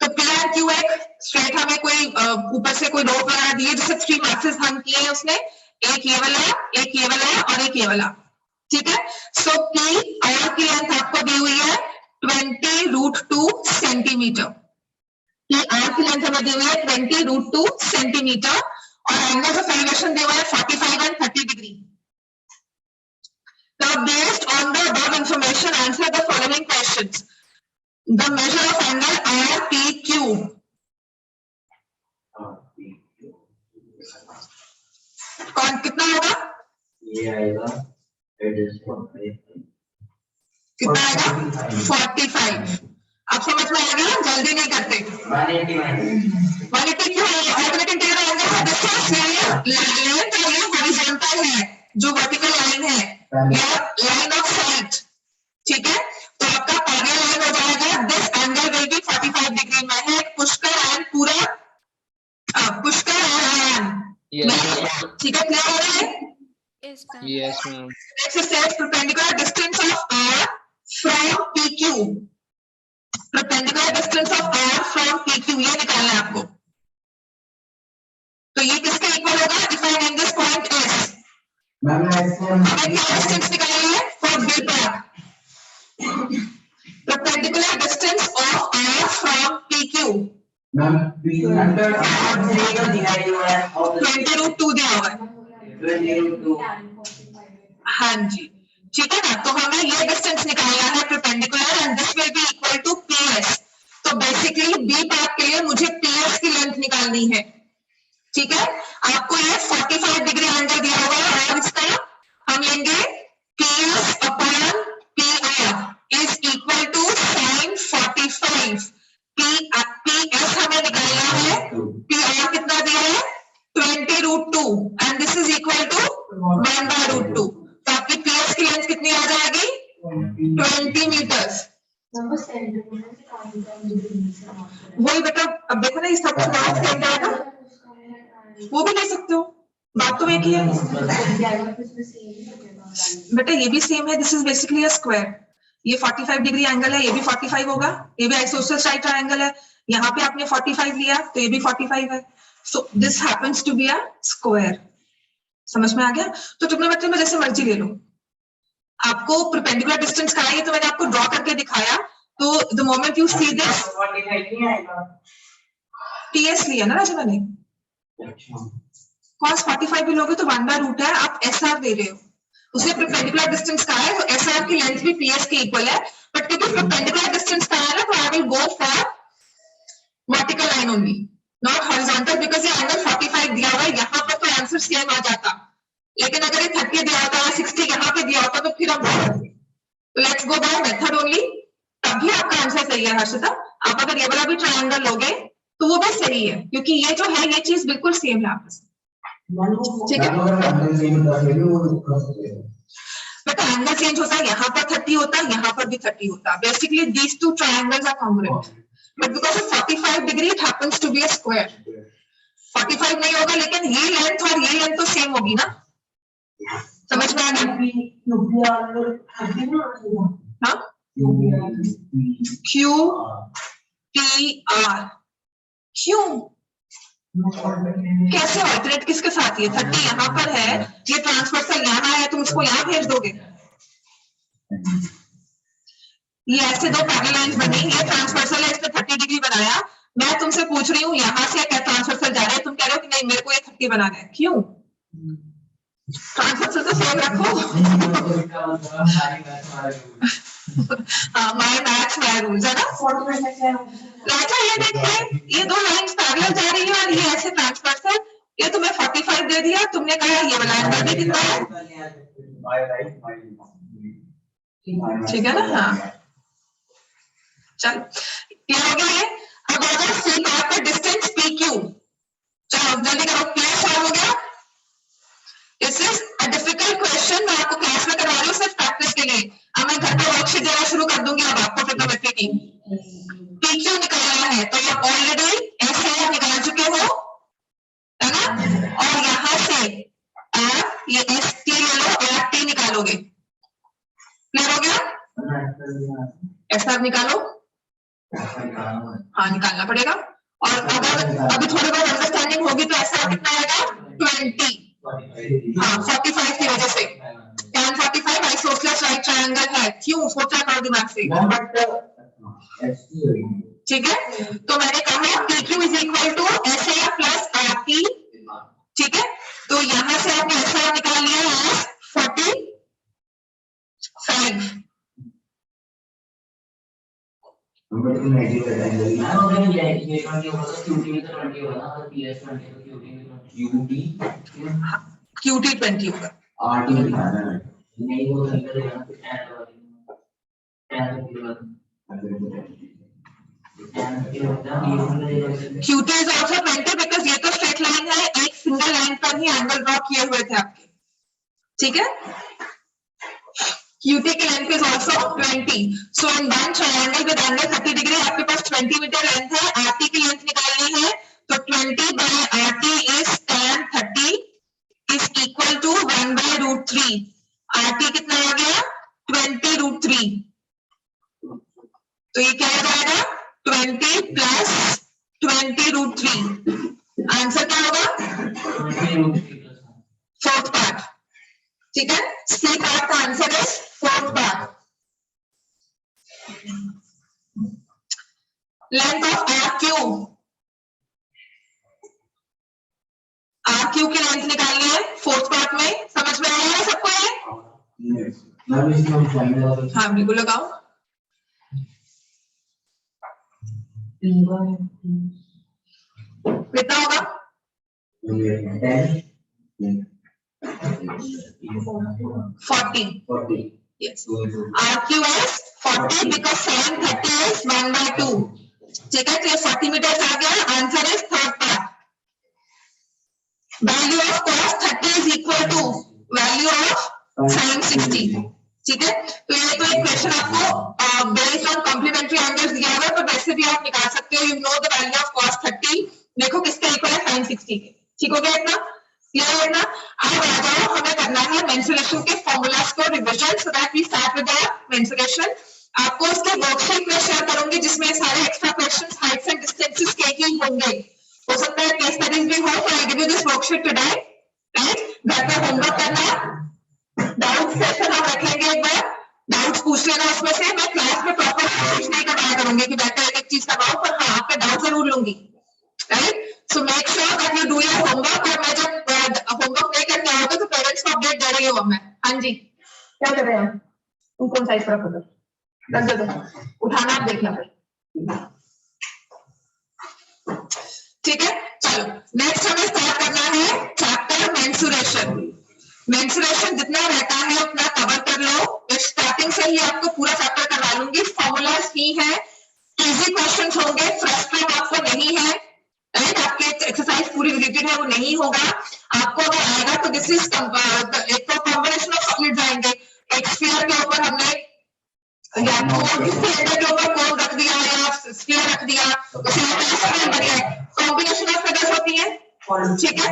तो P और Q एक स्ट्रेट हमें कोई ऊपर से कोई रोप वगैरह दी है, जिससे 3 masses हंग किए हैं उसने, एक ये वाला, एक ये वाला और एक ये वाला, ठीक है? सो P और की लेंथ आपको दी हुई है 20√2 सेंटीमीटर। P और की लेंथ हमें दी हुई है 20√2 सेंटीमीटर, और एंगल्स ऑफ एलिवेशन दिए हुए हैं 45 and 30 degree. Now based on the above information, answer the following questions. The measure of angle RPQ. कौन कितना होगा? ये आएगा कितना आएगा? 45। अब समझ में आ गया? जल्दी नहीं करते। 180 क्यों है? ऑल्टरनेटिव इंटीग्रल एंगल का डिस्टेंस ये हॉरिजॉन्टल है, जो वर्टिकल लाइन है या लाइन ऑफ साइट, ठीक है? तो आपका पैरेलल लाइन हो जाएगा, this angle will be 45 degree. मैं है पुष्कर एंड पूरा पुष्कर और आयन, Yes, ठीक है? क्लियर हो रहा है? Yes, ma'am. yes, ma'am. Next is says perpendicular distance of R from PQ. Perpendicular distance of R from PQ ये निकालना है आपको। तो ये किसके इक्वल होगा? If I name this point S, ma'am हमें क्या डिस्टेंस निकालना है for B part? Perpendicular distance of R from PQ ma'am under का दिया हुआ है और 20√2 दिया हुआ है। 20√2 हाँ जी, ठीक है ना? तो हमें ये डिस्टेंस निकालना है perpendicular and this will be equal to PS। तो बेसिकली बी पार्ट के लिए मुझे PS की लेंथ निकालनी है, ठीक है? आपको ये 45 डिग्री एंगल दिया हुआ है और इसका हम लेंगे PS upon PR is equal to sin 45। PS हमें निकालना है, PR कितना दिया है? 20√2 and this is equal to 1/√2। तो आपकी PS की लेंथ कितनी आ जाएगी? 20 मीटर्स। वही बेटा, अब देखो ना, ये सब मार्क्स सेम जाएगा, वो भी ले सकते हो, बात तो एक ही है बेटा। ये भी सेम है, this is basically a square. ये 45 डिग्री एंगल है, ये भी 45 होगा, ये भी आइसोसेलेस राइट ट्रायंगल है। यहाँ पे आपने 45 लिया तो ये भी 45 है। So this happens to be a square. समझ में आ गया? तो ट्रिग्नोमेट्री में जैसे मर्जी ले लो, आपको परपेंडिकुलर डिस्टेंस का है, तो मैंने आपको ड्रॉ करके दिखाया। तो the moment you see this, 45 नहीं आएगा। टीएस लिया ना राजा मैंने, cos 45 भी लोगे तो 1/√2 है, आप एसआर दे रहे हो, उसने परपेंडिकुलर डिस्टेंस का है, तो एसआर की लेंथ भी पीएस के इक्वल है। बट क्योंकि परपेंडिकुलर डिस्टेंस का है ना, तो I will go for vertical line only, not horizontal, because ये एंगल 45 दिया हुआ है। यहाँ पर तो आंसर सेम आ जाता, लेकिन अगर ये 30 दिया होता है, 60 यहाँ पे दिया होता, तो फिर हम let's go by method only, तभी आपका आंसर सही है हर्षिता। आप अगर ये वाला भी ट्रायंगल लोगे तो वो भी सही है, क्योंकि ये जो है ये चीज बिल्कुल सेम है आपस में, ठीक है? बट एंगल चेंज होता है, यहाँ पर 30 होता है, यहाँ पर भी 30 होता है। Basically these two triangles are congruent, but because of 45 degree it happens to be a square. 45 नहीं होगा, लेकिन ये लेंथ और ये लेंथ तो सेम होगी ना। समझ में आ गया? हाँ, क्यू पी आर, क्यों कैसे ऑल्टरनेट किसके साथ? ये 30 यहाँ पर है, ये ट्रांसवर्सल यहाँ है, तुम इसको यहाँ भेज दोगे। ये ऐसे दो पैरेलल लाइंस बनी, ये ट्रांसवर्सल है, इसने 30 डिग्री बनाया। मैं तुमसे पूछ रही हूँ यहाँ से क्या ट्रांसवर्सल जा रहा है, तुम कह रहे हो कि नहीं मेरे को ये 30 बनाना है। क्यों? ट्रांसवर्सल तो सेम रखो। माय मैथ्स माय रूल्स है ना। राजा ये देखिए, ये दो लाइंस पैरेलल जा रही है और ये ऐसे ट्रांसवर्सल, ये तुम्हें 45 दे दिया, तुमने कहा ये वाला एंगल भी कितना है, ठीक है ना? हाँ, चल ये हो गया है। अब अगर सी पार्ट का डिस्टेंस पी क्यू, चलो जल्दी करो, क्लियर हो गया? This is a difficult question, मैं आपको क्लास में करवा रही हूँ सिर्फ प्रैक्टिस के लिए। अब मैं घर पे वर्कशीट देना शुरू कर दूंगी अब आपको ट्रिग्नोमेट्री की। पी क्यू निकालना है, तो आप ऑलरेडी ऐसे निकाल चुके हो, है ना? और यहाँ से आप ये एस टी ले लो और टी निकालोगे। क्लियर हो गया? ऐसा निकालो, हाँ निकालना पड़ेगा। और अगर अभी थोड़ी बहुत अंडरस्टैंडिंग होगी तो ऐसा कितना आएगा? 20। हाँ 45 की वजह से tan 45 आइसोसेलेस राइट ट्रायंगल है। क्यों? सोचा करो दिमाग से, ठीक है? तो मैंने कहा PQ is equal to SR plus RT, ठीक है? तो यहाँ से आपने SR निकाल लिया है 45। QT 20 होगा। RT में दिखा रहा है नहीं वो नहीं करेगा तो QT is also 20 because ये तो स्ट्रेट लाइन है, एक सिंगल लाइन पर ही एंगल ड्रॉ किए हुए थे आपके, ठीक है। QT की length is also 20. So in one triangle with angle 30 degree आपके पास 20 मीटर लेंथ है, RT की लेंथ निकालनी है, तो 20 by RT is tan 30 is equal to 1 by root 3. RT कितना आ गया 20 root 3, तो ये क्या हो जाएगा 20 plus 20 root 3, आंसर क्या होगा फोर्थ पार्ट, ठीक है। सी पार्ट का आंसर है fourth part. Length of RQ की लेंथ निकालनी है फोर्थ पार्ट में, समझ में आया है सबको ये? हाँ बिल्कुल लगाओ। कितना होगा 40. Yes. RQ is 40 because sin 30 is 1 by 2. ठीक है, तो ये 40 मीटर आ गया, answer is third part. Value of cos 30 is equal to value of sin 60, ठीक है। तो ये तो एक क्वेश्चन आपको बेस्ड ऑन कॉम्प्लीमेंट्री एंगल्स दिया हुआ है, तो वैसे भी आप निकाल सकते हो। You know the value of cos 30, देखो किसके इक्वल है sin 60 के, ठीक हो गया इतना क्लियर है ना। अब आ जाओ, हमें करना है मेंसुरेशन के फॉर्मूलाज को revision, so that we start with the mensuration. आपको उसके वर्कशीट में शेयर करूंगी जिसमें सारे extra questions heights and distances के ही होंगे, हो सकता है केस स्टडीज भी हो, तो I give you this worksheet today, right. घर पे होमवर्क करना, डाउट सेशन हम रखेंगे, एक बार डाउट्स पूछ लेना उसमें से। मैं क्लास में प्रॉपर कोशिश नहीं करवाया करूंगी कि बैठकर एक एक चीज करवाऊं, पर हाँ आपके डाउट जरूर लूंगी, right. So make sure that you do your homework. और मैं जब होमवर्क नहीं करके आओगे तो पेरेंट्स को अपडेट दे रही हूँ मैं। हाँ जी, क्या कर रहे हैं तुम? कौन साइज पर रखो, रख दे दो, उठाना आप देखना फिर, ठीक है। चलो नेक्स्ट हमें स्टार्ट करना है चैप्टर मेंसुरेशन। मेंसुरेशन जितना रहता है उतना कवर कर लो, स्टार्टिंग से ही आपको पूरा चैप्टर करवा लूंगी। फॉर्मूलाज ही है, इजी क्वेश्चंस होंगे, फ्रस्ट्रेट आपको नहीं है, राइट। आपके एक्सरसाइज पूरी रिलेटेड है वो नहीं होगा, आपको अगर आएगा तो दिस इज एक तो कॉम्बिनेशन ऑफ सॉलिड्स आएंगे। एक स्फीयर के ऊपर हमने या सिलेंडर के ऊपर कोन रख दिया या स्फीयर रख दिया, कॉम्बिनेशन ऑफ फिगर्स होती है, ठीक है।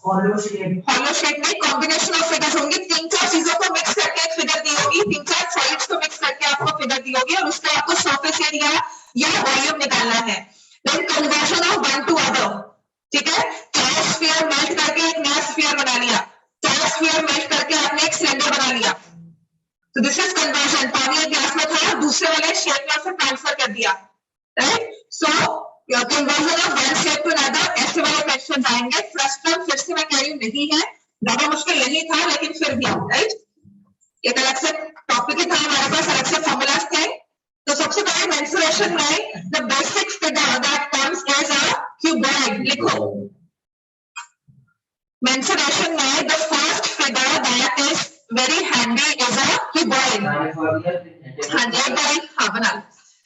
हॉलो शेप में कॉम्बिनेशन ऑफ फिगर्स होंगे, तीन चार चीजों को मिक्स करके एक फिगर दी होगी, तीन चार सॉलिड्स को मिक्स करके आपको फिगर दी होगी, और उसका आपको सरफेस एरिया या वॉल्यूम निकालना है। Then conversion of one to other, ठीक है। चार स्फीयर मेल्ट करके एक नया स्फीयर बना लिया, चार स्फीयर मेल्ट करके आपने एक सिलेंडर बना लिया, तो दिस इज कन्वर्जन। पानी एक ग्लास में था, दूसरे वाले शेप में उसे ट्रांसफर कर दिया, right. So conversion of one shape to another, ऐसे वाले क्वेश्चन आएंगे। फ्रस्ट्रेट फिर से मैं कह रही हूं नहीं है, ज्यादा मुश्किल नहीं था, लेकिन फिर भी, राइट, एक अलग से टॉपिक ही था हमारे पास, अलग से फॉर्मूलाज थे। तो सबसे पहले मेंसुरेशन में the basic figure that comes is a cuboid, लिखो। मेंसुरेशन में the first figure that is very handy is a cuboid. हाँ जी, एक बार हाँ बना लो,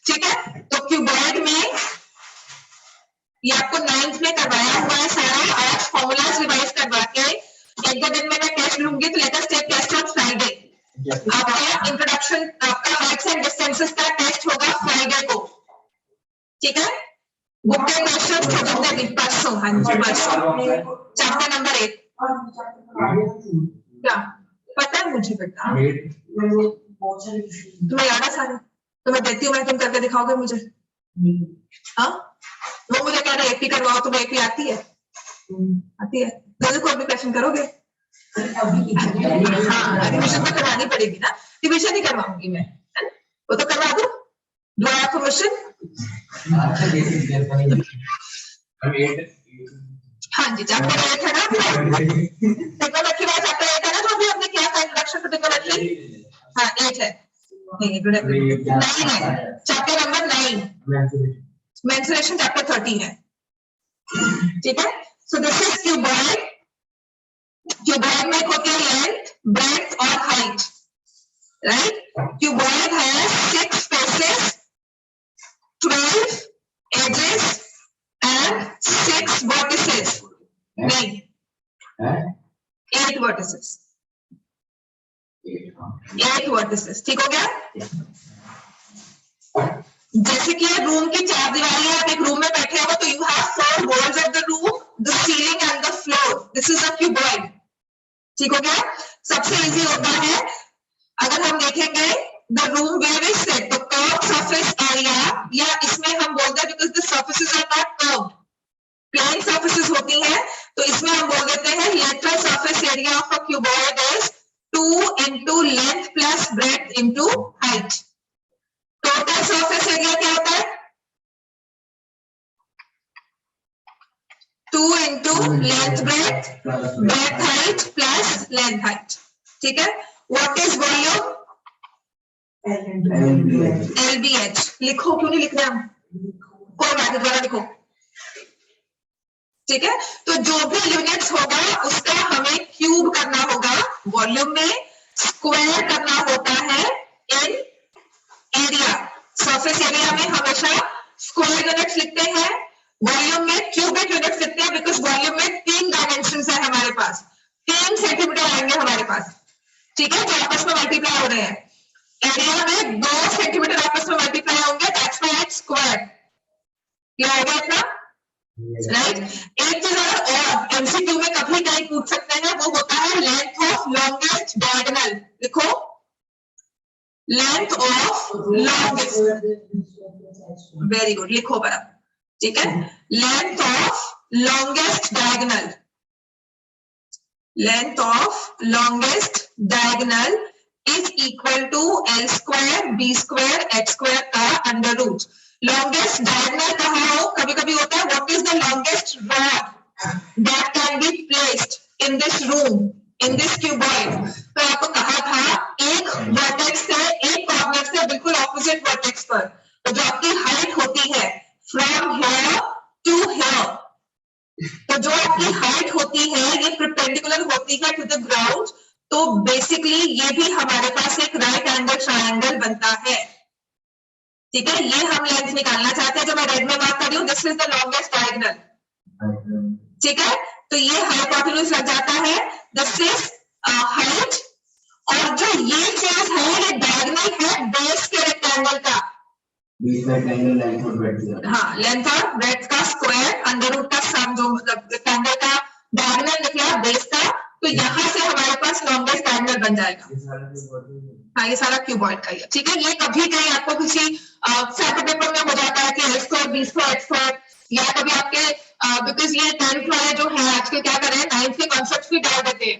ठीक है। तो क्यूबॉइड में ये आपको 9th में करवाया हुआ है सारा, आज फॉर्मूलाज रिवाइज करवा के एक दो दिन में मैं टेस्ट लूंगी, तो let us take test on Friday. आपका इंट्रोडक्शन, आपका हाइट्स एंड डिस्टेंसेस का टेस्ट होगा फ्राइडे को, ठीक है। बुक के क्वेश्चंस खत्म दिन परसों, हाँ जी परसों, चैप्टर नंबर 1। क्या पता है मुझे बेटा, तुम्हें याद है सारे, तो मैं देती हूँ, मैं तुम करके दिखाओगे मुझे। हाँ वो मुझे कह रहे एपी करवाओ, तुम्हें एपी आती है? आती है, तो कोई भी क्वेश्चन करोगे? हाँ रिविजन तो करवानी पड़ेगी ना, रिविजन ही करवाऊंगी मैं, वो तो करवा दूं। Do I have permission? हाँ जी, चैप्टर 8 है ना, टेक्नोलॉजी वाला चैप्टर 8 है ना, जो अभी हमने किया था इंट्रोडक्शन टू टेक्नोलॉजी। हाँ 8 है, नहीं गुड है, 9 है, चैप्टर नंबर 9। मेंसुरेशन चैप्टर 13 है, ठीक है। So this is cuboid, cuboid में होती है लेंथ, ब्रेड्थ और हाइट, राइट? क्यूबॉइड है 6 फेसेस, 12 एजेस एंड 6 वर्टिसेस, नहीं 8 वर्टिसेस, 8 वर्टिसेस, ठीक हो गया? जैसे कि रूम की 4 दीवारें हैं, आप एक रूम में बैठे हो तो you have 4 walls of the room, the ceiling and the floor. This is a cuboid. ठीक हो गया? सबसे इजी होता है अगर हम देखेंगे the room where is set, तो curved surface area, या इसमें हम बोलते हैं because the surfaces are not curved, plain surfaces होती हैं, तो इसमें हम बोल देते हैं lateral surface area of a cuboid is 2 into length plus breadth into height. Total surface area क्या होता है? 2 into length breadth height plus length height, ठीक है? What is volume? LBH. लिखो, क्यों नहीं लिख रहे हम? कोई बात नहीं, दोबारा लिखो, ठीक है? तो जो भी यूनिट्स होगा उसका हमें क्यूब करना होगा वॉल्यूम में, स्क्वायर करना होता है इन एरिया। सरफेस एरिया में हमेशा स्क्वायर यूनिट्स लिखते हैं, वॉल्यूम में क्यूबिक यूनिट्स लिखते हैं, बिकॉज वॉल्यूम में 3 डायमेंशंस है हमारे पास, 3 सेंटीमीटर आएंगे हमारे पास, ठीक है? जो आपस में मल्टीप्लाई हो रहे हैं। एरिया में 2 सेंटीमीटर आपस में मल्टीप्लाई होंगे, दैट्स व्हाई इट्स स्क्वायर। क्या होगा इतना? राइट? एक चीज और एमसीक्यू में कभी कहीं पूछ सकते हैं, वो होता है लेंथ ऑफ लॉन्गेस्ट डायगोनल। लिखो, length of longest, very good, लिखो बराबर, ठीक है? Length of longest diagonal, length of longest diagonal is equal to L square B square H square का अंडर रूट। लॉन्गेस्ट डायगोनल कहाँ हो? कभी कभी होता है what is the longest rod that can be placed in this room, in this cuboid. तो आपको कहा था एक वर्टेक्स से, एक कॉर्नर से बिल्कुल ऑपोजिट वर्टेक्स पर, तो जो आपकी हाइट होती है फ्रॉम हियर टू हियर, तो जो आपकी हाइट होती है ये परपेंडिकुलर होती है टू द ग्राउंड, तो बेसिकली ये भी हमारे पास एक राइट एंगल ट्रायंगल बनता है, ठीक है? ये हम लेंथ निकालना चाहते हैं, जो मैं रेड में मार्क कर रही हूँ, this is the longest diagonal, ठीक है? तो ये हाइपोटेन्यूज लग जाता है, दिस इज हाइट, और जो ये चीज है ये डायगोनल है बेस के रेक्टेंगल का, हाँ, लेंथ और ब्रेड्थ का स्क्वायर अंडर रूट का सम, जो मतलब रेक्टेंगल का डायगोनल निकला बेस का, तो यहाँ से हमारे पास लॉन्गेस्ट डायगोनल बन जाएगा। हाँ, ये सारा क्यूबॉइड का ही है, ठीक है? ये कभी कहीं आपको किसी सैम्पल पेपर में हो जाता है कि L square B square H square, या कभी आपके बिकॉज ये 10th वाले जो है आजकल क्या कर रहे हैं, 9th के कॉन्सेप्ट भी डाल देते हैं,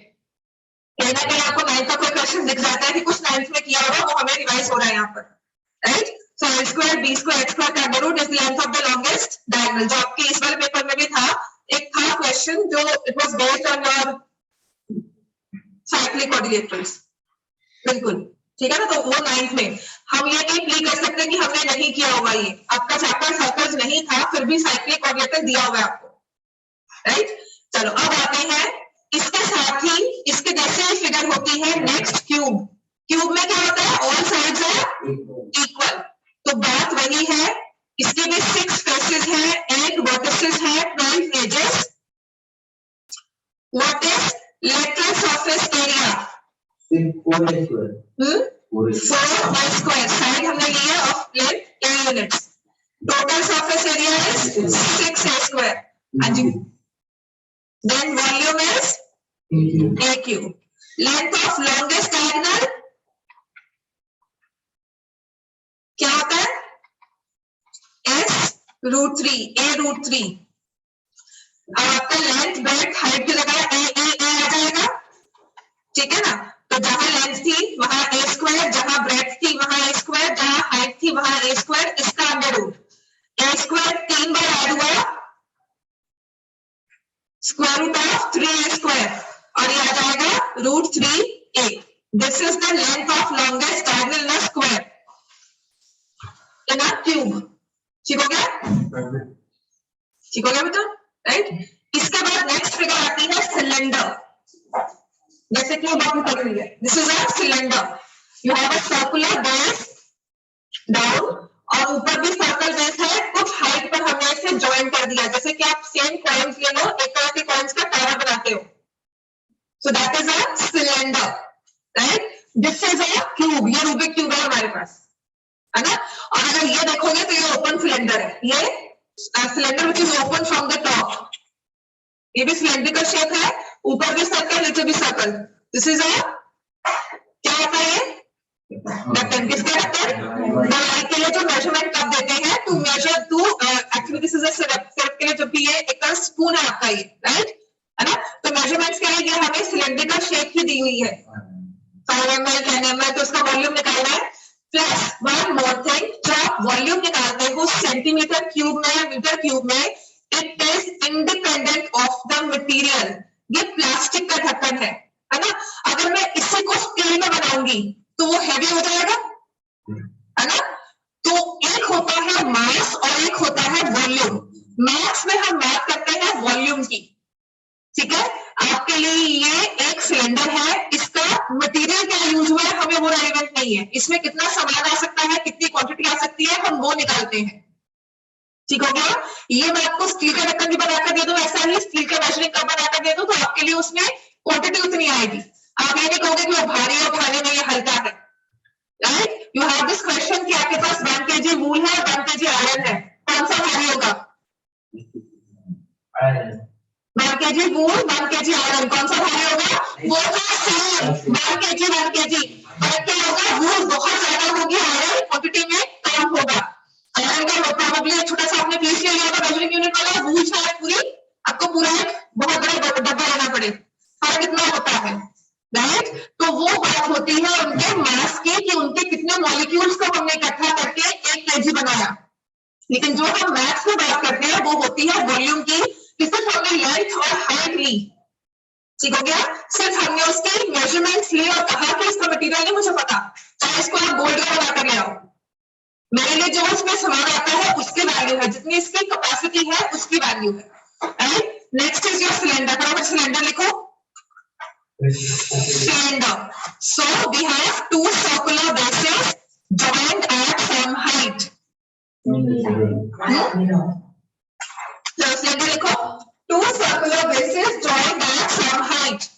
कहीं ना कहीं आपको 9th का कोई क्वेश्चन दिख जाता है कि कुछ 9th में किया होगा, वो हमें रिवाइज हो रहा है यहाँ पर, right? So L square B square H square का under root is the length of the longest diagonal, जो आपके इस वाले पेपर में भी था, एक था क्वेश्चन जो it was based on your cyclic quadrilaterals, बिल्कुल, ठीक है ना? तो वो 9th में हम ये नहीं प्ली कर सकते कि हमने नहीं किया होगा, ये आपका चैप्टर सर्कल्स नहीं था, फिर भी साइक्लिक क्वाड्रिलेटरल दिया हुआ है आपको, राइट? चलो अब आते हैं, इसके साथ ही इसके जैसे ही फिगर होती है नेक्स्ट क्यूब। क्यूब में क्या होता है? ऑल साइड्स है इक्वल, तो बात वही है, इसके भी 6 फेसेस है, 8 वर्टिसेस है, 12 edges. What is lateral surface area? 4 square, side हमने लिया of plane A units, total surface area is 6 square, हाँ जी। Then volume is A cube, length of longest diagonal क्या होता है? S√3, A√3। अब आपका लेंथ ब्रेड्थ हाइट की जगह A आ जाएगा, ठीक है ना? तो जहां लेंथ थी वहां A स्क्वायर, जहां ब्रेड्थ थी वहां A स्क्वायर, जहां हाइट थी वहां A स्क्वायर, इसका अंडर रूट A स्क्वायर 3 बार ऐड हुआ, square root of 3A square, और ये आ जाएगा √3A। This is the length of longest diagonal in a square in a cube, ठीक हो गया? ठीक हो गया बेटा, राइट? इसके बाद नेक्स्ट फिगर आती है सिलेंडर। जैसे कि वो बात निकल रही है, this is a cylinder, you have a circular base down और ऊपर भी सर्कल बेस है, कुछ हाइट पर हमने इसे ज्वाइन कर दिया, जैसे कि आप सेम कॉइन्स ले लो, एक तरह के कॉइन्स का टावर बनाते हो, so that is a cylinder, right. This is a cube, ये रूबिक क्यूब है हमारे पास, है ना। और अगर ये देखोगे तो ये ओपन सिलेंडर है, ये cylinder which is open from the top, ये भी सिलेंड्रिकल शेप है, ऊपर भी सर्कल नीचे भी सर्कल, दिस इज अ क्या होता है ये ढक्कन, किसका ढक्कन, दवाई के लिए जो मेजरमेंट कप देते हैं to measure to, actually this is a syrup के लिए जब भी ये एक स्पून है आपका ये, राइट, है ना। तो मेजरमेंट्स के लिए ये हमें सिलेंड्रिकल शेप ही दी हुई है, 5 ml 10 ml, तो उसका वॉल्यूम निकालना है। प्लस वन मोर थिंग, जो आप वॉल्यूम निकालते हो सेंटीमीटर क्यूब में, मीटर क्यूब में, it is independent of the material, ये प्लास्टिक का ढक्कन है ना। अगर मैं इसी को स्टील में बनाऊंगी तो वो हैवी हो जाएगा, है ना। तो एक होता है मास और एक होता है वॉल्यूम, मास में हम बात करते हैं वॉल्यूम की, ठीक है। आपके लिए ये एक सिलेंडर है, इसका मटेरियल क्या यूज हुआ है हमें वो रेलेवेंट नहीं है, इसमें कितना सामान आ सकता है, कितनी क्वांटिटी आ सकती है, हम वो निकालते हैं, ठीक हो गया। ये मैं आपको स्टील का ढक्कन भी बनाकर दे दूं, ऐसा ही स्टील का मेजरिंग कप बनाकर दे दूं, तो आपके लिए उसमें क्वांटिटी उतनी आएगी, आप ये नहीं कहोगे कि वो भारी है, उठाने में ये हल्का है, right. You have this question कि आपके पास 1 kg वूल है, 1 kg आयरन है, कौन सा भारी होगा, 1 kg वूल 1 kg आयरन, कौन सा भारी होगा, वो सेम 1 kg, और क्या होगा, वूल बहुत ज्यादा होगी, आयरन क्वांटिटी में कम होगा। आयरन का प्रोबेबली छोटा सा आपने पीस लिया होगा मेजरिंग यूनिट वाला, वूल शायद पूरी आपको पूरा एक बहुत बड़ा डब्बा लेना पड़े, और कितना होता है, राइट। तो वो बात होती है उनके मास की, कि उनके कितने मॉलिक्यूल्स को हमने इकट्ठा करके 1 kg बनाया, लेकिन जो हम मैथ्स में बात करते हैं वो होती है वॉल्यूम की, कि सिर्फ हमने लेंथ और हाइट ली, ठीक हो गया, सिर्फ हमने उसके मेजरमेंट्स लिए और कहा कि इसका मटेरियल नहीं मुझे पता, चाहे इसको आप गोल्ड का बना कर ले आओ, मेरे लिए जो उसमें सामान आता है उसकी वैल्यू है, जितनी इसकी कैपेसिटी है उसकी वैल्यू है, right. Next is your cylinder, फटाफट सिलेंडर लिखो, cylinder. So we have two circular bases joined at some height. So cylinder लिखो, two circular bases joined at some height.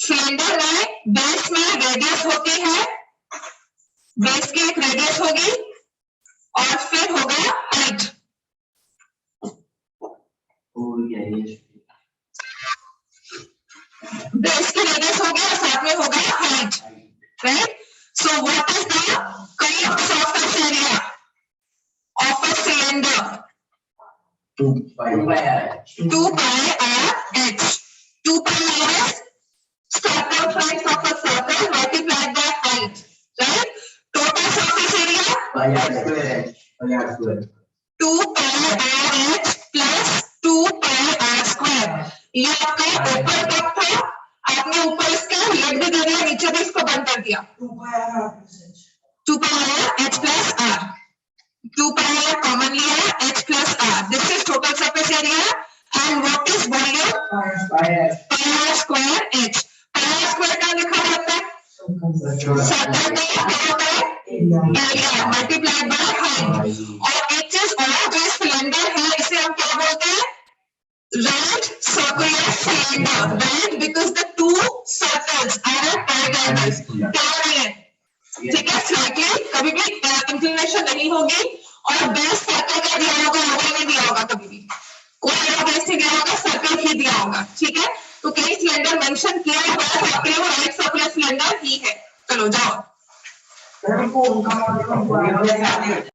Cylinder में बेस में रेडियस होती है, बेस की एक रेडियस होगी और फिर होगा हाइट, बेस की रेडियस होगी और साथ में होगा height, right. So what is the kind surface area of a cylinder, 2 pi r, 2 pi r h, 2 pi is circumference of a circle multiplied by height, right. Total surface area pi r square, 2 pi r h plus 2 pi r square, ये आपका ऊपर cup था, आपने ऊपर इसका leg भी दे दिया, नीचे भी इसको बंद कर दिया, 2 pi r h plus r, 2 pi r common लिया, h plus r, this is total surface area, and what is volume, pi r square h, pi r square का लिखा जाता है सर्कल में क्या होता है एरिया मल्टीप्लाइड बाय हाइट, और एक चीज और, जो सिलेंडर है इसे हम क्या बोलते हैं, right circular cylinder, right, because the two circles are at right angles, क्या नहीं है, ठीक है, slightly कभी भी इंक्लिनेशन नहीं होगी, और बेस सर्कल का दिया होगा, लोगों ने दिया होगा, कभी भी कोई ऐसा बेस नहीं दिया होगा, सर्कल ही दिया होगा, ठीक है। तो कई सिलेंडर मेंशन किया हुआ है आपके लिए, वो राइट सर्कुलर सिलेंडर ही है, चलो जाओ।